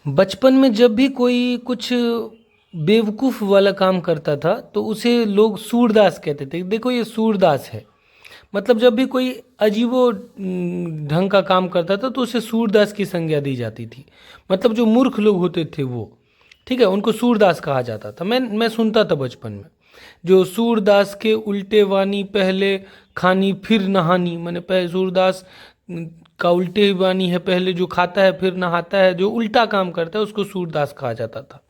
बचपन में जब भी कोई कुछ बेवकूफ़ वाला काम करता था तो उसे लोग सूरदास कहते थे। देखो ये सूरदास है, मतलब जब भी कोई अजीबो ढंग का काम करता था तो उसे सूरदास की संज्ञा दी जाती थी। मतलब जो मूर्ख लोग होते थे वो, ठीक है, उनको सूरदास कहा जाता था। मैं सुनता था बचपन में, जो सूरदास के उल्टे वानी पहले खानी फिर नहानी, मैंने पहले सूरदास का उल्टे वानी है, पहले जो खाता है फिर नहाता है, जो उल्टा काम करता है उसको सूरदास कहा जाता था।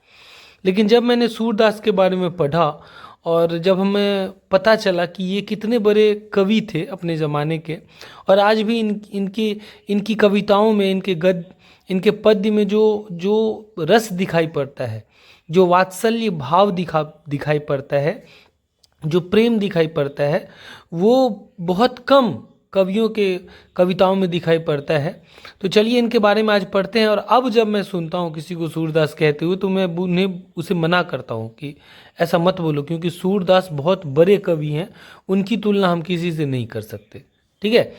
लेकिन जब मैंने सूरदास के बारे में पढ़ा और जब हमें पता चला कि ये कितने बड़े कवि थे अपने ज़माने के, और आज भी इनकी इनकी कविताओं में, इनके पद्य में जो जो रस दिखाई पड़ता है, जो वात्सल्य भाव दिखाई पड़ता है, जो प्रेम दिखाई पड़ता है, वो बहुत कम कवियों के कविताओं में दिखाई पड़ता है। तो चलिए इनके बारे में आज पढ़ते हैं। और अब जब मैं सुनता हूँ किसी को सूरदास कहते हुए तो मैं उन्हें उसे मना करता हूँ कि ऐसा मत बोलो, क्योंकि सूरदास बहुत बड़े कवि हैं, उनकी तुलना हम किसी से नहीं कर सकते। ठीक है।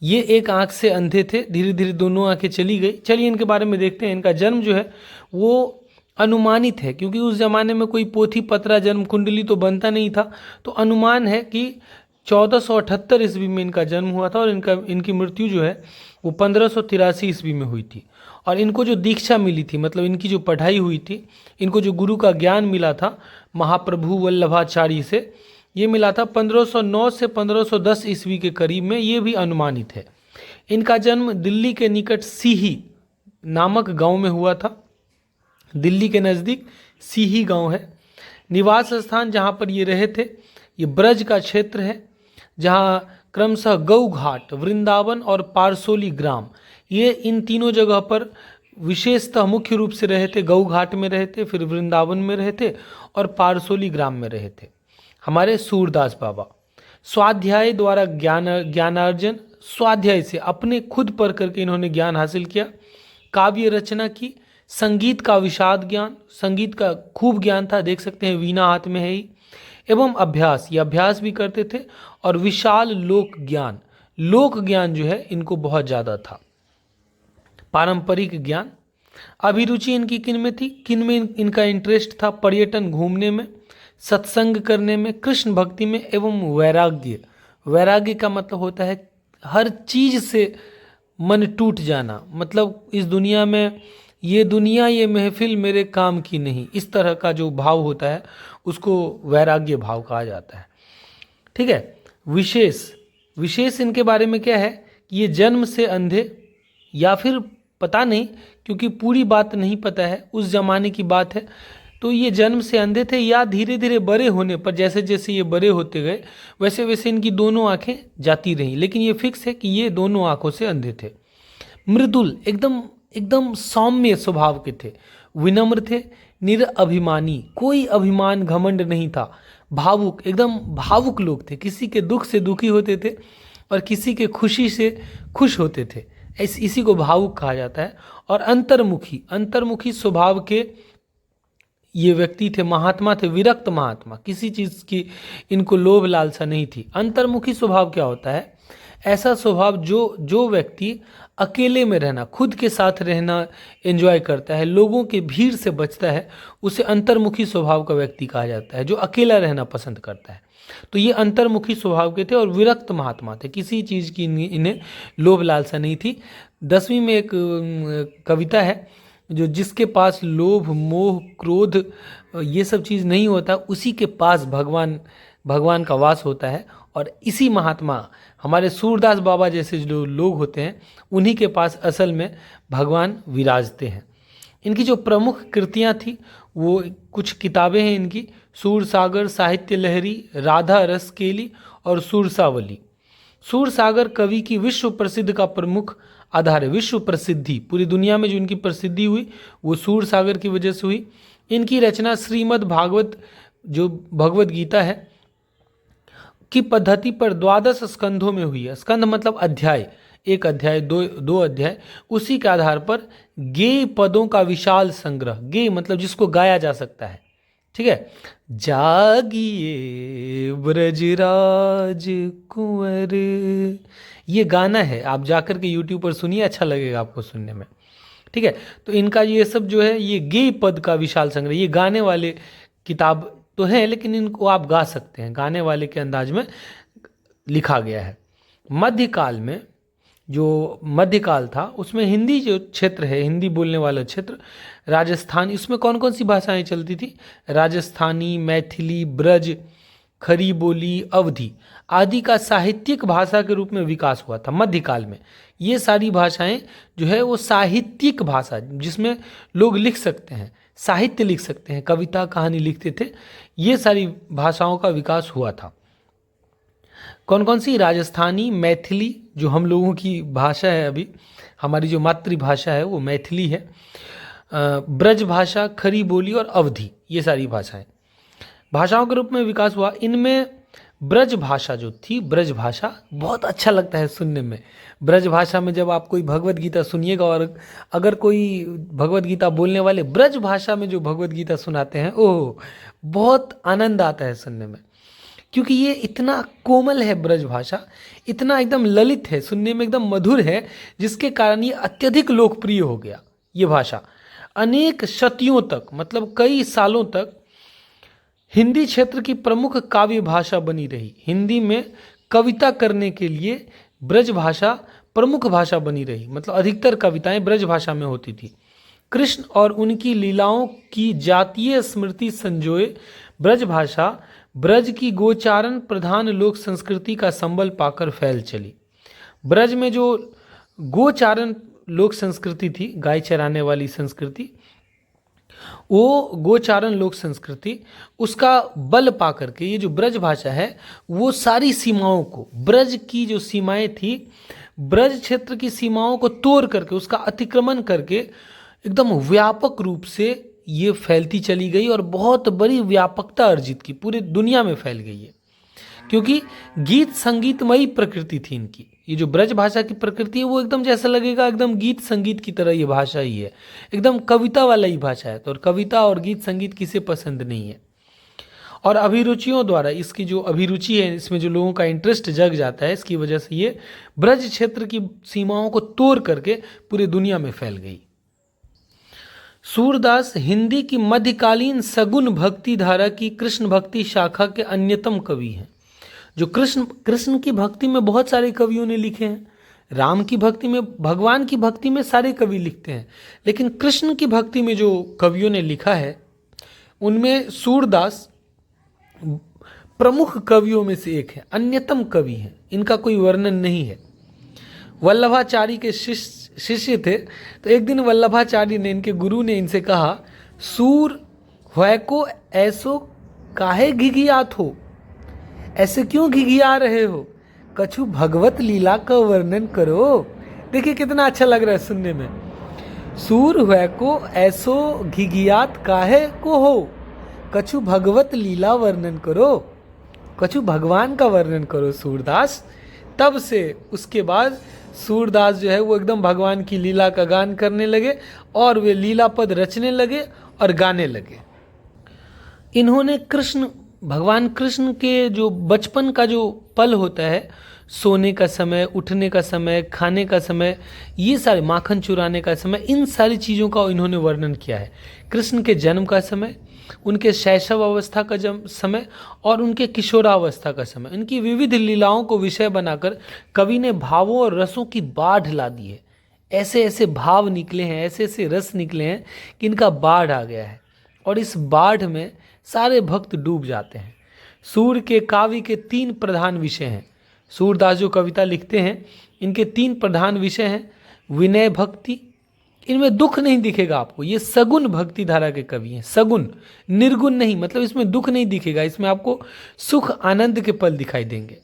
ये एक आंख से अंधे थे, धीरे धीरे दोनों आंखें चली गई। चलिए इनके बारे में देखते हैं। इनका जन्म जो है वो अनुमानित है, क्योंकि उस जमाने में कोई पोथी पत्रा जन्म कुंडली तो बनता नहीं था। तो अनुमान है कि 1478 ईस्वी में इनका जन्म हुआ था और इनकी मृत्यु जो है वो 1583 ईस्वी में हुई थी। और इनको जो दीक्षा मिली थी, मतलब इनकी जो पढ़ाई हुई थी, इनको जो गुरु का ज्ञान मिला था महाप्रभु वल्लभाचार्य से, ये मिला था 1509 से 1510 ईस्वी के करीब में, ये भी अनुमानित है। इनका जन्म दिल्ली के निकट सीही नामक गांव में हुआ था। दिल्ली के नज़दीक सीही गांव है। निवास स्थान जहां पर ये रहे थे, ये ब्रज का क्षेत्र है, जहां क्रमशः गौ घाट, वृंदावन और पारसोली ग्राम, ये इन तीनों जगह पर विशेषतः मुख्य रूप से रहे थे। गौ घाट में रहे थे, फिर वृंदावन में रहे थे और पारसोली ग्राम में रहे थे हमारे सूरदास बाबा। स्वाध्याय द्वारा ज्ञानार्जन, स्वाध्याय से अपने खुद पढ़ करके इन्होंने ज्ञान हासिल किया। काव्य रचना की, संगीत का विशाद ज्ञान, संगीत का खूब ज्ञान था, देख सकते हैं वीणा हाथ में है ही। एवं अभ्यास, ये अभ्यास भी करते थे। और विशाल लोक ज्ञान जो है इनको बहुत ज़्यादा था। पारंपरिक ज्ञान। अभिरुचि इनकी किन में थी, किन में इनका इंटरेस्ट था? पर्यटन, घूमने में, सत्संग करने में, कृष्ण भक्ति में एवं वैराग्य। वैराग्य का मतलब होता है हर चीज से मन टूट जाना, मतलब इस दुनिया में, ये दुनिया ये महफिल मेरे काम की नहीं, इस तरह का जो भाव होता है उसको वैराग्य भाव कहा जाता है। ठीक है। विशेष, विशेष इनके बारे में क्या है कि ये जन्म से अंधे, या फिर पता नहीं, क्योंकि पूरी बात नहीं पता है, उस जमाने की बात है। तो ये जन्म से अंधे थे, या धीरे धीरे बड़े होने पर, जैसे जैसे ये बड़े होते गए वैसे वैसे इनकी दोनों आंखें जाती रहीं, लेकिन ये फिक्स है कि ये दोनों आंखों से अंधे थे। मृदुल, एकदम एकदम सौम्य स्वभाव के थे। विनम्र थे, निरअभिमानी, कोई अभिमान घमंड नहीं था। भावुक, एकदम भावुक लोग थे, किसी के दुख से दुखी होते थे और किसी के खुशी से खुश होते थे, इसी को भावुक कहा जाता है। और अंतर्मुखी, अंतर्मुखी स्वभाव के ये व्यक्ति थे, महात्मा थे, विरक्त महात्मा, किसी चीज की इनको लोभ लालसा नहीं थी। अंतर्मुखी स्वभाव क्या होता है? ऐसा स्वभाव जो जो व्यक्ति अकेले में रहना, खुद के साथ रहना एंजॉय करता है, लोगों के भीड़ से बचता है, उसे अंतर्मुखी स्वभाव का व्यक्ति कहा जाता है, जो अकेला रहना पसंद करता है। तो ये अंतर्मुखी स्वभाव के थे और विरक्त महात्मा थे, किसी चीज़ की इन्हें लोभ लालसा नहीं थी। 10वीं में एक कविता है, जो जिसके पास लोभ मोह क्रोध ये सब चीज़ नहीं होता, उसी के पास भगवान भगवान का वास होता है। और इसी महात्मा, हमारे सूरदास बाबा जैसे जो लोग होते हैं, उन्हीं के पास असल में भगवान विराजते हैं। इनकी जो प्रमुख कृतियाँ थी वो कुछ किताबें हैं इनकी: सूरसागर, साहित्य लहरी, राधा रस केली और सूरसावली। सूरसागर कवि की विश्व प्रसिद्ध का प्रमुख आधार है। विश्व प्रसिद्धि, पूरी दुनिया में जो इनकी प्रसिद्धि हुई वो सूरसागर की वजह से हुई। इनकी रचना श्रीमद् भागवत, जो भगवत गीता है, की पद्धति पर 12 स्कंधों में हुई है। स्कंध मतलब अध्याय, एक अध्याय, दो अध्याय, उसी के आधार पर गेय पदों का विशाल संग्रह। गेय मतलब जिसको गाया जा सकता है। ठीक है। जागिए ब्रजराज कुंवर, ये गाना है, आप जाकर के यूट्यूब पर सुनिए, अच्छा लगेगा आपको सुनने में। ठीक है। तो इनका ये सब जो है ये गेय पद का विशाल संग्रह, ये गाने वाले किताब तो है लेकिन इनको आप गा सकते हैं, गाने वाले के अंदाज में लिखा गया है। मध्यकाल में जो मध्यकाल था उसमें हिंदी जो क्षेत्र है, हिंदी बोलने वाला क्षेत्र, राजस्थान, इसमें कौन कौन सी भाषाएं चलती थी? राजस्थानी, मैथिली, ब्रज, खरी बोली, अवधी आदि का साहित्यिक भाषा के रूप में विकास हुआ था मध्यकाल में। ये सारी भाषाएं जो है वो साहित्यिक भाषा, जिसमें लोग लिख सकते हैं, साहित्य लिख सकते हैं, कविता कहानी लिखते थे, ये सारी भाषाओं का विकास हुआ था। कौन कौन सी? राजस्थानी, मैथिली जो हम लोगों की भाषा है, अभी हमारी जो मातृभाषा है वो मैथिली है, ब्रज भाषा, खरी बोली और अवधी, ये सारी भाषाओं के रूप में विकास हुआ। इनमें ब्रज भाषा जो थी, ब्रज भाषा बहुत अच्छा लगता है सुनने में। ब्रज भाषा में जब आप कोई भगवत गीता सुनिएगा और अगर कोई भगवत गीता बोलने वाले ब्रज भाषा में जो भगवत गीता सुनाते हैं, ओह बहुत आनंद आता है सुनने में, क्योंकि ये इतना कोमल है ब्रज भाषा, इतना एकदम ललित है, सुनने में एकदम मधुर है, जिसके कारण ये अत्यधिक लोकप्रिय हो गया। ये भाषा अनेक शतियों तक, मतलब कई सालों तक हिंदी क्षेत्र की प्रमुख काव्य भाषा बनी रही। हिंदी में कविता करने के लिए ब्रज भाषा प्रमुख भाषा बनी रही, मतलब अधिकतर कविताएं ब्रज भाषा में होती थी। कृष्ण और उनकी लीलाओं की जातीय स्मृति संजोए ब्रज भाषा ब्रज की गोचारण प्रधान लोक संस्कृति का संबल पाकर फैल चली। ब्रज में जो गोचारण लोक संस्कृति थी, गाय चराने वाली संस्कृति, वो गोचारण लोक संस्कृति, उसका बल पा करके ये जो ब्रज भाषा है वो सारी सीमाओं को, ब्रज की जो सीमाएं थी, ब्रज क्षेत्र की सीमाओं को तोड़ करके, उसका अतिक्रमण करके एकदम व्यापक रूप से ये फैलती चली गई और बहुत बड़ी व्यापकता अर्जित की, पूरी दुनिया में फैल गई है। क्योंकि गीत संगीतमयी प्रकृति थी इनकी। ये जो ब्रज भाषा की प्रकृति है वो एकदम जैसा लगेगा एकदम गीत संगीत की तरह ये भाषा ही है, एकदम कविता वाला ही भाषा है। तो और कविता और गीत संगीत किसे पसंद नहीं है। और अभिरुचियों द्वारा इसकी जो अभिरुचि है, इसमें जो लोगों का इंटरेस्ट जग जाता है, इसकी वजह से ये ब्रज क्षेत्र की सीमाओं को तोड़ करके पूरी दुनिया में फैल गई। सूरदास हिंदी की मध्यकालीन सगुन भक्ति धारा की कृष्ण भक्ति शाखा के अन्यतम कवि हैं। जो कृष्ण की भक्ति में बहुत सारे कवियों ने लिखे हैं। राम की भक्ति में, भगवान की भक्ति में सारे कवि लिखते हैं, लेकिन कृष्ण की भक्ति में जो कवियों ने लिखा है उनमें सूरदास प्रमुख कवियों में से एक है, अन्यतम कवि हैं, इनका कोई वर्णन नहीं है। वल्लभाचारी के शिष्य थे, तो एक दिन वल्लभाचारी ने, इनके गुरु ने इनसे कहा, सूर है को ऐसो काहे घिघियात हो, ऐसे क्यों घिघिया रहे हो, कछु भगवत लीला का वर्णन करो। देखिए कितना अच्छा लग रहा है सुनने में। सूर है को ऐसो घिघियात काहे को हो, कछु भगवत लीला वर्णन करो, कछु भगवान का वर्णन करो सूरदास। तब से उसके बाद सूरदास जो है वो एकदम भगवान की लीला का गान करने लगे और वे लीला पद रचने लगे और गाने लगे। इन्होंने भगवान कृष्ण के जो बचपन का जो पल होता है, सोने का समय, उठने का समय, खाने का समय, ये सारे, माखन चुराने का समय, इन सारी चीज़ों का इन्होंने वर्णन किया है। कृष्ण के जन्म का समय, उनके शैशव अवस्था का समय और उनके किशोरावस्था का समय, इनकी विविध लीलाओं को विषय बनाकर कवि ने भावों और रसों की बाढ़ ला दी है। ऐसे ऐसे भाव निकले हैं, ऐसे ऐसे रस निकले हैं कि इनका बाढ़ आ गया है और इस बाढ़ में सारे भक्त डूब जाते हैं। सूर के काव्य के 3 प्रधान विषय हैं। सूरदास जो कविता लिखते हैं इनके 3 प्रधान विषय हैं। विनय भक्ति, इनमें दुख नहीं दिखेगा आपको, ये सगुन भक्ति धारा के कवि हैं। सगुन, निर्गुण नहीं, मतलब इसमें दुख नहीं दिखेगा, इसमें आपको सुख आनंद के पल दिखाई देंगे।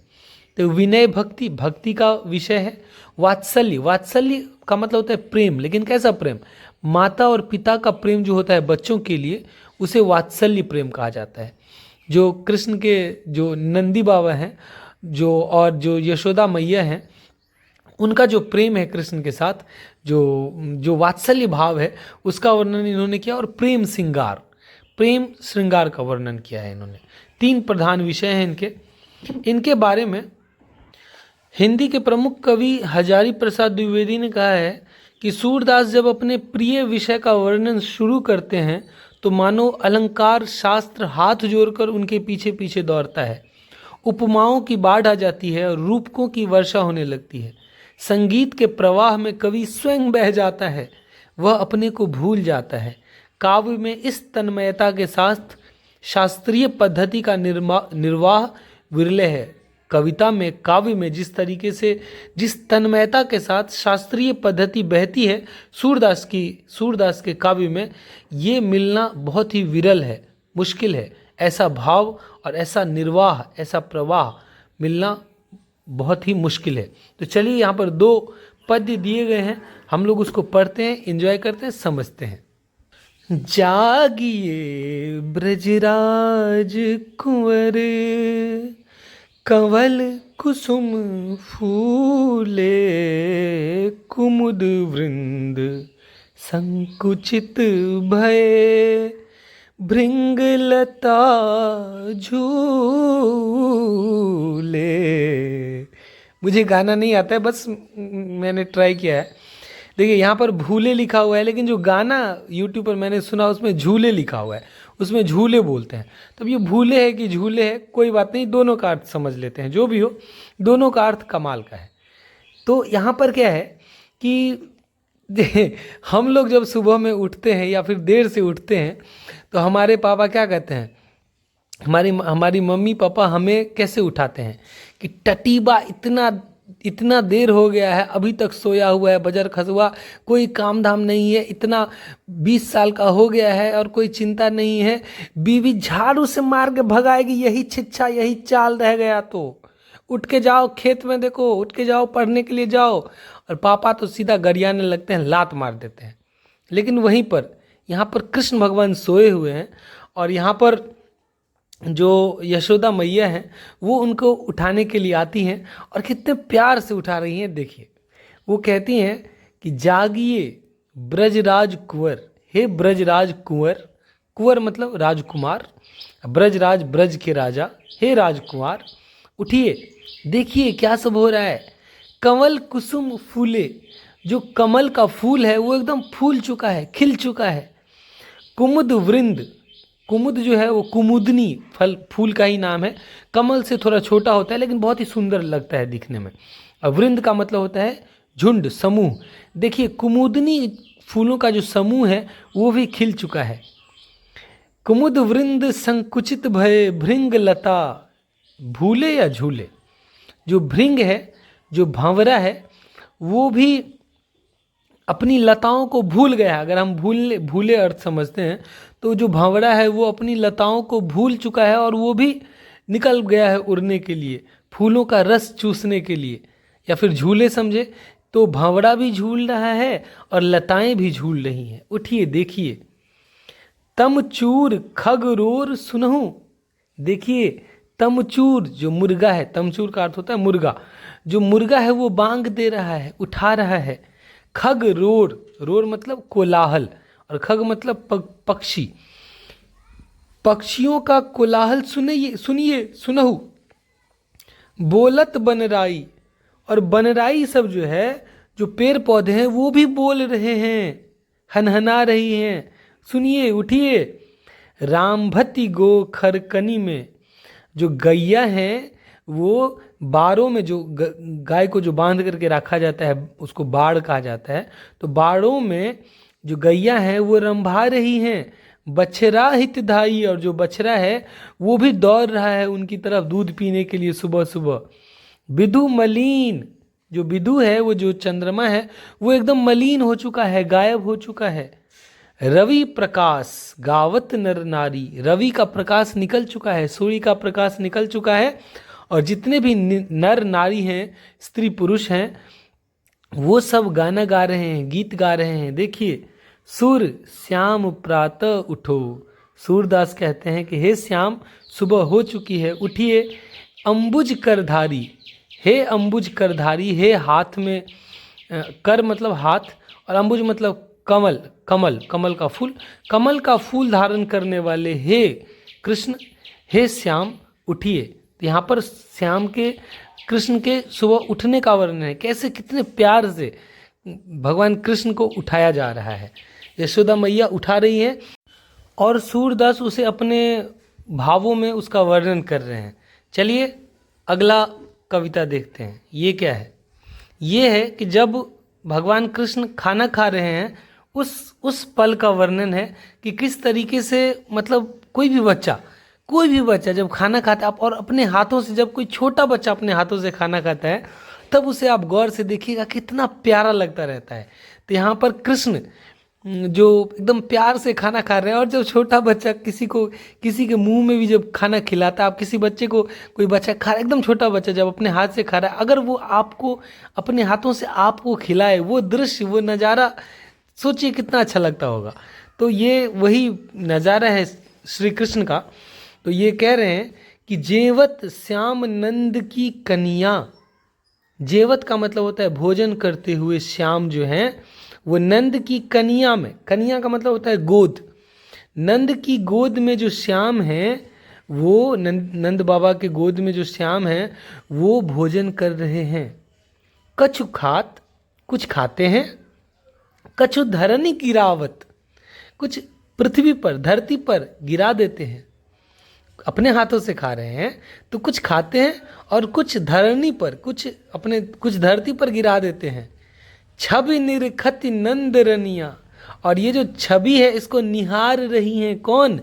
तो विनय भक्ति, भक्ति का विषय है। वात्सल्य, वात्सल्य का मतलब होता है प्रेम, लेकिन कैसा प्रेम? माता और पिता का प्रेम जो होता है बच्चों के लिए, उसे वात्सल्य प्रेम कहा जाता है। जो कृष्ण के जो नंदी बाबा हैं और जो यशोदा मैया हैं, उनका जो प्रेम है कृष्ण के साथ, जो वात्सल्य भाव है, उसका वर्णन इन्होंने किया। और प्रेम श्रृंगार का वर्णन किया है इन्होंने। 3 प्रधान विषय हैं इनके बारे में हिंदी के प्रमुख कवि हजारी प्रसाद द्विवेदी ने कहा है कि सूरदास जब अपने प्रिय विषय का वर्णन शुरू करते हैं तो मानो अलंकार शास्त्र हाथ जोड़कर उनके पीछे पीछे दौड़ता है। उपमाओं की बाढ़ आ जाती है और रूपकों की वर्षा होने लगती है। संगीत के प्रवाह में कवि स्वयं बह जाता है, वह अपने को भूल जाता है। काव्य में इस तन्मयता के साथ शास्त्रीय पद्धति का निर्वाह विरले है। कविता में, काव्य में जिस तरीके से, जिस तन्मयता के साथ शास्त्रीय पद्धति बहती है, सूरदास के काव्य में ये मिलना बहुत ही विरल है, मुश्किल है। ऐसा भाव और ऐसा निर्वाह, ऐसा प्रवाह मिलना बहुत ही मुश्किल है। तो चलिए, यहाँ पर 2 पद्य दिए गए हैं, हम लोग उसको पढ़ते हैं, एंजॉय करते हैं, समझते हैं। जागिए ब्रजराज कुंवर, कंवल कुसुम फूले, कुमुद वृंद संकुचित भये, भृंगलता झूले। मुझे गाना नहीं आता है, बस मैंने ट्राई किया है। देखिए, यहाँ पर भूले लिखा हुआ है, लेकिन जो गाना यूट्यूब पर मैंने सुना उसमें झूले लिखा हुआ है, उसमें झूले बोलते हैं। तब ये भूले है कि झूले है, कोई बात नहीं, दोनों का अर्थ समझ लेते हैं। जो भी हो, दोनों का अर्थ कमाल का है। तो यहाँ पर क्या है कि हम लोग जब सुबह में उठते हैं या फिर देर से उठते हैं तो हमारे पापा क्या कहते हैं, हमारी मम्मी पापा हमें कैसे उठाते हैं कि टटीबा, इतना देर हो गया है, अभी तक सोया हुआ है, बजर खसुआ, कोई काम धाम नहीं है, इतना 20 साल का हो गया है और कोई चिंता नहीं है, बीवी झाड़ू से मार के भगाएगी, यही छिच्छा, यही चाल रह गया तो उठ के जाओ, खेत में देखो, उठ के जाओ, पढ़ने के लिए जाओ। और पापा तो सीधा गरियाने लगते हैं, लात मार देते हैं। लेकिन वहीं पर यहाँ पर कृष्ण भगवान सोए हुए हैं और यहाँ पर जो यशोदा मैया हैं वो उनको उठाने के लिए आती हैं और कितने प्यार से उठा रही हैं। देखिए, वो कहती हैं कि जागिए ब्रजराज कुंवर, हे ब्रजराज कुंवर, कुंवर मतलब राजकुमार, ब्रजराज ब्रज के राजा, हे राजकुमार उठिए, देखिए क्या सब हो रहा है। कमल कुसुम फूले, जो कमल का फूल है वो एकदम फूल चुका है, खिल चुका है। कुमुद वृंद, कुमुद जो है वो कुमुदनी फूल का ही नाम है, कमल से थोड़ा छोटा होता है लेकिन बहुत ही सुंदर लगता है दिखने में। और वृंद का मतलब होता है झुंड, समूह। देखिए, कुमुदनी फूलों का जो समूह है वो भी खिल चुका है। कुमुद वृंद संकुचित भय, भृंग लता भूले या झूले। जो भृंग है, जो भंवरा है, वो भी अपनी लताओं को भूल गया। अगर हम भूले अर्थ समझते हैं तो जो भंवरा है वो अपनी लताओं को भूल चुका है और वो भी निकल गया है उड़ने के लिए, फूलों का रस चूसने के लिए। या फिर झूले समझे तो भंवरा भी झूल रहा है और लताएं भी झूल रही हैं। उठिए, देखिए। तमचूर खगरोर सुनहु, देखिए तमचूर जो मुर्गा है, तमचूर का अर्थ होता है मुर्गा, जो मुर्गा है वो बांग दे रहा है, उठा रहा है। खग रोर, रोर मतलब कोलाहल और खग मतलब पक्षी, पक्षियों का कोलाहल सुनिए, सुनिए सुनहु। बोलत बनराई, और बनराई सब जो है, जो पेड़ पौधे हैं वो भी बोल रहे हैं, हनहना रही हैं। सुनिए, उठिए। रामभती गो खरकनी में, जो गैया हैं वो बाड़ों में, जो गाय को जो बांध करके रखा जाता है उसको बाड़ कहा जाता है, तो बाड़ों में जो गैया हैं वो रंभा रही हैं। बछरा हितधाई, और जो बछरा है वो भी दौड़ रहा है उनकी तरफ दूध पीने के लिए सुबह सुबह। विदु मलिन, जो विदु है, वो जो चंद्रमा है वो एकदम मलिन हो चुका है, गायब हो चुका है। रवि प्रकाश गावत नर नारी, रवि का प्रकाश निकल चुका है, सूर्य का प्रकाश निकल चुका है और जितने भी नर नारी हैं, स्त्री पुरुष हैं, वो सब गाना गा रहे हैं, गीत गा रहे हैं। देखिए, सुर श्याम प्रातः उठो, सूरदास कहते हैं कि हे श्याम, सुबह हो चुकी है, उठिए। अंबुज करधारी, हे अंबुज करधारी, हे हाथ में, कर मतलब हाथ और अंबुज मतलब कमल, कमल का फूल, कमल का फूल धारण करने वाले हे कृष्ण, हे श्याम उठिए। तो यहाँ पर श्याम के, कृष्ण के सुबह उठने का वर्णन है, कैसे, कितने प्यार से भगवान कृष्ण को उठाया जा रहा है, यशोदा मैया उठा रही है और सूरदास उसे अपने भावों में उसका वर्णन कर रहे हैं। चलिए अगला कविता देखते हैं। ये क्या है? ये है कि जब भगवान कृष्ण खाना खा रहे हैं उस पल का वर्णन है कि किस तरीके से, मतलब कोई भी बच्चा जब खाना खाता है और अपने हाथों से, जब कोई छोटा बच्चा अपने हाथों से खाना खाता है तब उसे आप गौर से देखिएगा कितना प्यारा लगता रहता है। तो यहाँ पर कृष्ण जो एकदम प्यार से खाना खा रहे हैं, और जब छोटा बच्चा किसी के मुंह में भी जब खाना खिलाता है, आप किसी बच्चे को, कोई बच्चा खा रहा है, एकदम छोटा बच्चा जब अपने हाथ से खा रहा है, अगर वो आपको अपने हाथों से आपको खिलाए, वो दृश्य, वो नज़ारा सोचिए कितना अच्छा लगता होगा। तो ये वही नज़ारा है श्री कृष्ण का। तो ये कह रहे हैं कि जेवत श्याम नंद की कन्या, जेवत का मतलब होता है भोजन करते हुए श्याम जो हैं वो नंद की कन्या में, कन्या का मतलब होता है गोद, नंद की गोद में जो श्याम हैं वो नंद बाबा के गोद में जो श्याम हैं वो भोजन कर रहे हैं। कछु खात, कुछ खाते हैं, कछु धरनी गिरावत, कुछ पृथ्वी पर, धरती पर गिरा देते हैं, अपने हाथों से खा रहे हैं तो कुछ खाते हैं और कुछ धरनी पर, कुछ धरती पर गिरा देते हैं। छवि निरखति नंद रनिया, और ये जो छवि है इसको निहार रही हैं कौन?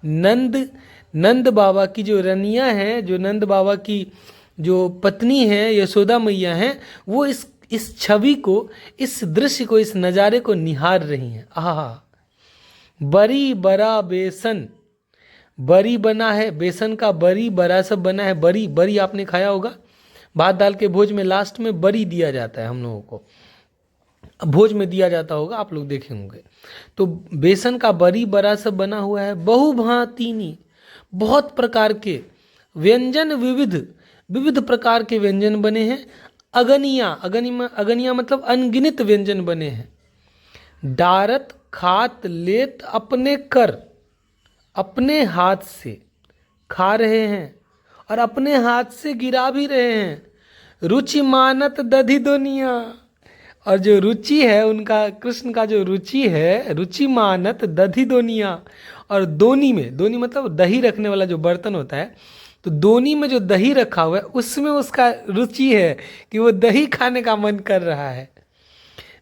नंद बाबा की जो रनिया है, जो नंद बाबा की जो पत्नी है यशोदा मैया हैं, वो इस छवि को, इस दृश्य को, इस नज़ारे को निहार रही हैं। आहा, बरी बरा बेसन, बरी बना है, बेसन का बरी बरा सब बना है। बरी आपने खाया होगा, भात दाल के भोज में लास्ट में बरी दिया जाता है, हम लोगों को भोज में दिया जाता होगा, आप लोग देखे होंगे। तो बेसन का बरी बरा सब बना हुआ है। बहुभांतिनी, बहुत प्रकार के व्यंजन, विविध प्रकार के व्यंजन बने हैं। अगनिया मतलब अनगिनत व्यंजन बने हैं। डारत खात लेत अपने कर, अपने हाथ से खा रहे हैं और अपने हाथ से गिरा भी रहे हैं। रुचि मानत दधि दुनिया, और जो रुचि है उनका, कृष्ण का जो रुचि है, रुचि मानत दधि दुनिया, और दोनी में, दोनी मतलब दही रखने वाला जो बर्तन होता है, तो दोनी में जो दही रखा हुआ है उसमें उसका रुचि है कि वो दही खाने का मन कर रहा है।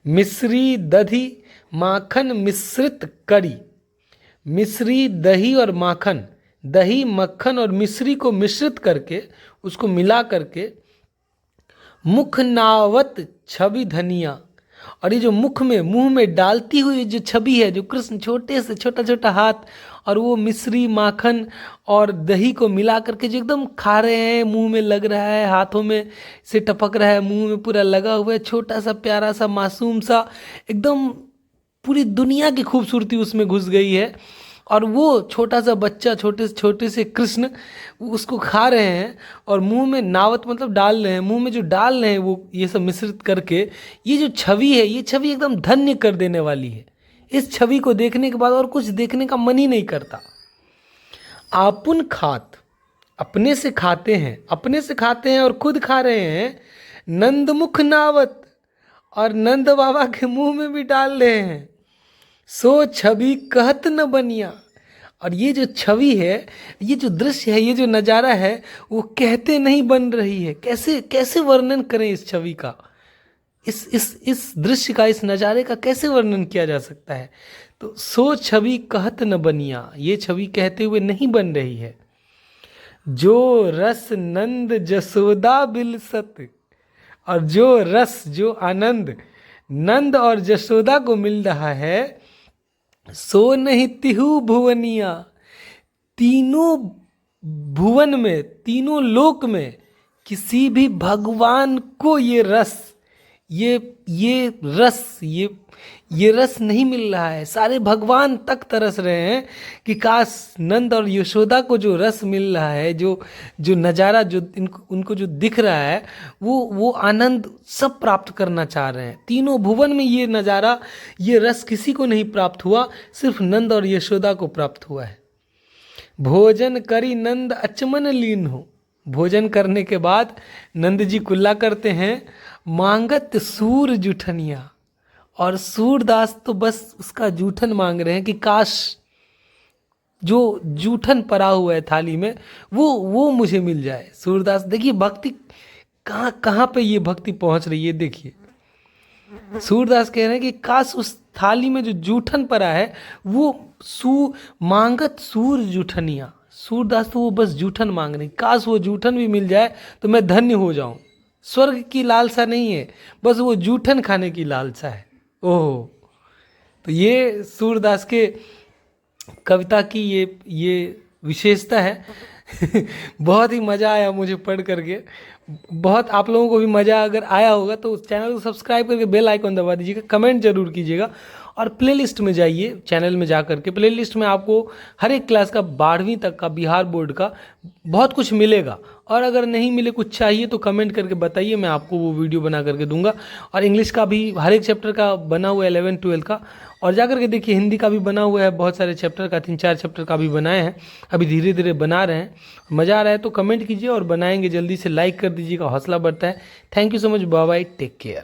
मिश्री दधि माखन मिश्रित करी, मिश्री दही और माखन, दही मक्खन और मिश्री को मिश्रित करके, उसको मिला करके, मुख नावत छवि धनिया, और ये जो मुंह में डालती हुई जो छवि है, जो कृष्ण छोटे से छोटा हाथ और वो मिश्री माखन और दही को मिला करके जो एकदम खा रहे हैं, मुंह में लग रहा है, हाथों में से टपक रहा है, मुंह में पूरा लगा हुआ है, छोटा सा प्यारा सा मासूम सा, एकदम पूरी दुनिया की खूबसूरती उसमें घुस गई है। और वो छोटा सा बच्चा, छोटे से कृष्ण उसको खा रहे हैं और मुंह में नावत मतलब डाल रहे हैं, मुंह में जो डाल रहे हैं वो ये सब मिश्रित करके, ये जो छवि है, ये छवि एकदम धन्य कर देने वाली है। इस छवि को देखने के बाद और कुछ देखने का मन ही नहीं करता। आपुन खात, अपने से खाते हैं और खुद खा रहे हैं। नंदमुख नावत, और नंद बाबा के मुंह में भी डाल रहे हैं। सो छवि कहत न बनिया, और ये जो छवि है, ये जो दृश्य है, ये जो नज़ारा है, वो कहते नहीं बन रही है। कैसे वर्णन करें इस छवि का, इस दृश्य का, इस नज़ारे का कैसे वर्णन किया जा सकता है? तो सो छवि कहत न बनिया, ये छवि कहते हुए नहीं बन रही है। जो रस नंद जसोदा बिलसत, और जो रस, जो आनंद नंद और जसोदा को मिल रहा है, सो नहीं तिहु भुवनिया, तीनों भुवन में, तीनों लोक में किसी भी भगवान को ये रस, ये रस नहीं मिल रहा है। सारे भगवान तक तरस रहे हैं कि काश नंद और यशोदा को जो रस मिल रहा है, जो नज़ारा, जो उनको जो दिख रहा है, वो आनंद सब प्राप्त करना चाह रहे हैं। तीनों भुवन में ये नज़ारा, ये रस किसी को नहीं प्राप्त हुआ, सिर्फ नंद और यशोदा को प्राप्त हुआ है। भोजन करी नंद अचमन लीन हो, भोजन करने के बाद नंद जी कुल्ला करते हैं। मांगत सूर जुठनिया, और सूरदास तो बस उसका जूठन मांग रहे हैं कि काश जो जूठन पड़ा हुआ है थाली में वो मुझे मिल जाए। सूरदास देखिए भक्ति कहाँ कहाँ पे ये भक्ति पहुंच रही है, देखिए सूरदास कह रहे हैं कि काश उस थाली में जो जूठन पड़ा है वो मांगत सूर जूठनिया। सूरदास तो वो बस जूठन मांग रहे हैं, काश वो जूठन भी मिल जाए तो मैं धन्य हो जाऊं। स्वर्ग की लालसा नहीं है, बस वो जूठन खाने की लालसा है। ओह, तो ये सूरदास के कविता की ये विशेषता है। बहुत ही मज़ा आया मुझे पढ़ करके। बहुत आप लोगों को भी मज़ा अगर आया होगा तो उस चैनल को सब्सक्राइब करके बेल आइकन दबा दीजिएगा, कमेंट जरूर कीजिएगा और प्लेलिस्ट में जाइए। चैनल में जा करके प्लेलिस्ट में आपको हर एक क्लास का 12वीं तक का बिहार बोर्ड का बहुत कुछ मिलेगा। और अगर नहीं मिले कुछ चाहिए तो कमेंट करके बताइए, मैं आपको वो वीडियो बना करके दूंगा। और इंग्लिश का भी हर एक चैप्टर का बना हुआ है 11 12 का, और जा करके देखिए हिंदी का भी बना हुआ है, बहुत सारे चैप्टर का 3 4 चैप्टर का भी बनाए हैं, अभी धीरे धीरे बना रहे हैं। मज़ा आ रहा है तो कमेंट कीजिए और बनाएंगे जल्दी से, लाइक कर दीजिएगा, हौसला बढ़ता है। Thank you so much, bye bye, take care.